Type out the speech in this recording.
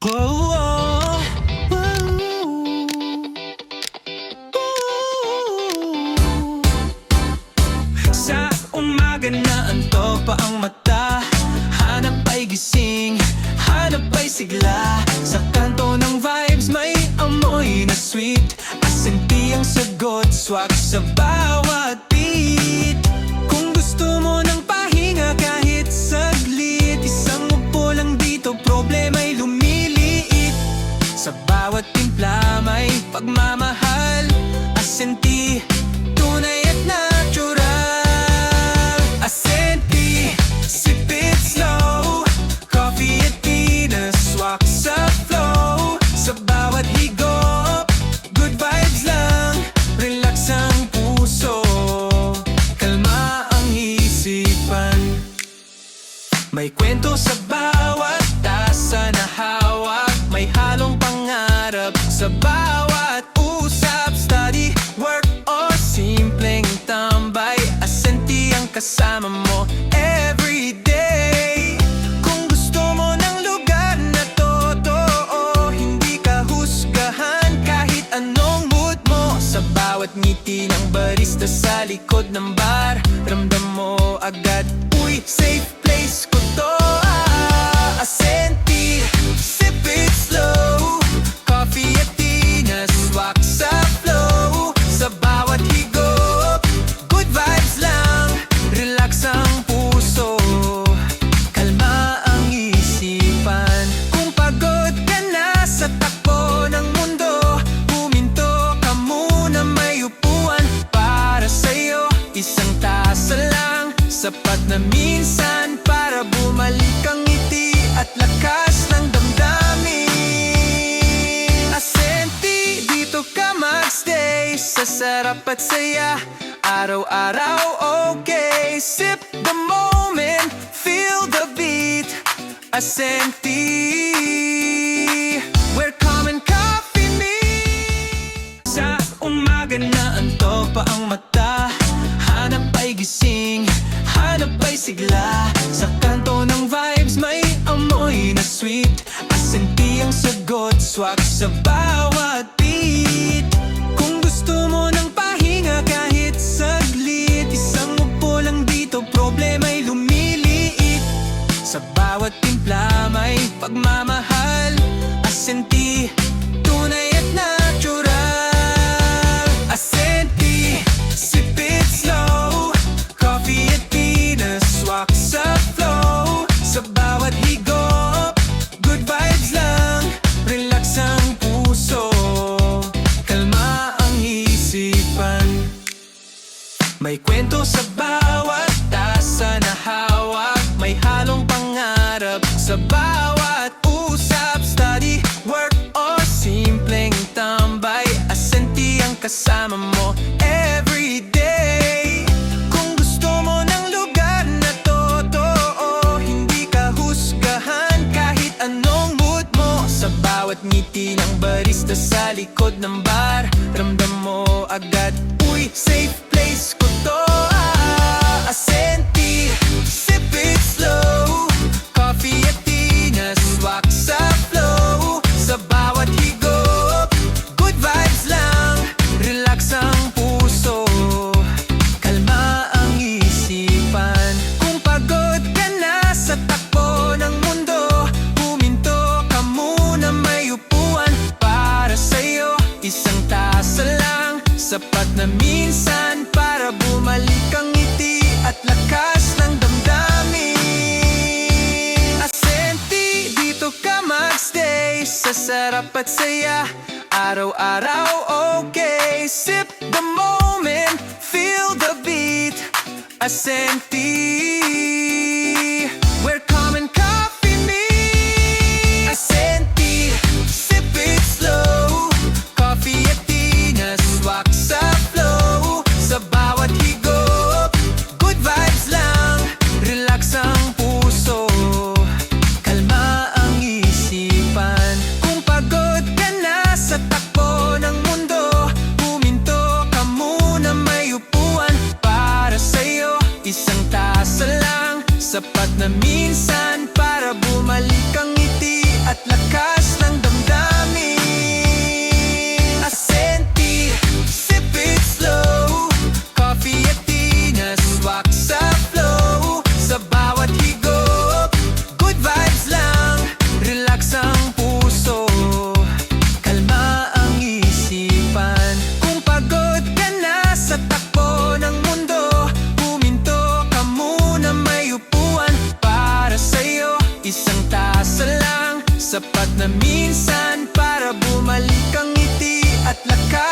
Oh, oh, sa umaga na antok pa ang mata, hanap ay gising, hanap ay sigla. Sa kanto ng vibes may amoy na sweet, asenti ang sagot, swak sa bawat beat. Kung gusto mo ng pahinga kahit saglit, isang upo lang dito, problema'y lumiliit. Sa bawat timpla may pagmamahal, asenti, tunay at natural. Asenti, sip it slow, coffee at Venus, swak sa flow. Sa bawat higop, good vibes lang, relax ang puso, kalma ang isipan. May kwento sa bawat tasa na hawak, may halong pangarap sa bawat usap. Study, work, o simpleng tambay, asenti ang kasama mo everyday. Kung gusto mo ng lugar na totoo, hindi ka husgahan kahit anong mood mo. Sa bawat ngiti ng barista sa likod ng bar, ramdam mo agad, uy, safe place ko to. Asenti, sip it slow, coffee at Venus, swak sa flow. Sa bawat higop, good vibes lang, relax ang puso, kalma ang isipan. Kung pagod ka na sa takbo ng mundo, huminto ka muna, may upuan para sa'yo. Isang tasa lang, sapat na minsan para bumalik ang ngiti at lakas ng damdamin. Asenti, dito ka magstay, sa sarap at saya, araw-araw okay. Sip the moment, feel the beat, asenti, where common coffee meets. Sa umaga na antok pa ang mata, hanap ay gising, hanap ay sigla. Sa kanto ng vibes may amoy na sweet, asenti ang sagot, swak sa bawat beat. Kung gusto mo ng pahinga kahit saglit, isang upo lang dito, problema'y lumiliit. Sa bawat timpla may pagmamahal, asenti, tunay at natural. Asenti, sip it slow, coffee at Venus, swak sa flow. Sa bawat higop, good vibes lang, relax ang puso, kalma ang isipan. May kwento sa bawat tasa na hawak, may halong pangarap sa bawat usap. Study, work, o simpleng tambay, asenti ang kasama mo everyday. Kung gusto mo ng lugar na totoo, hindi ka husgahan kahit anong mood mo. Sa bawat ngiti ng barista sa likod ng bar, ramdam mo agad, uy, safe place ko to. Asenti, sip it slow, coffee at Venus, swak sa flow. Sa bawat higop, good vibes lang, relax ang puso, kalma ang isipan. Kung pagod ka na sa takbo ng mundo, huminto ka muna, may upuan para sa'yo. Isang tasa lang, sapat na minsan para bumalik ang ngiti at lakas ng damdamin. Asenti, dito ka magstay, sa sarap at saya, araw-araw okay. Sip the moment, feel the beat, asenti, where common coffee meets. Asenti, sip it slow, coffee at Venus, swak sa flow. Sa bawat higop, good vibes lang, relax ang puso, kalma ang isipan. Kung pagod ka na sa takbo ng mundo, huminto ka muna, may upuan para sa'yo. Isang tasa lang, pag-asa lang, sapat na minsan para bumalik ang ngiti at lakas.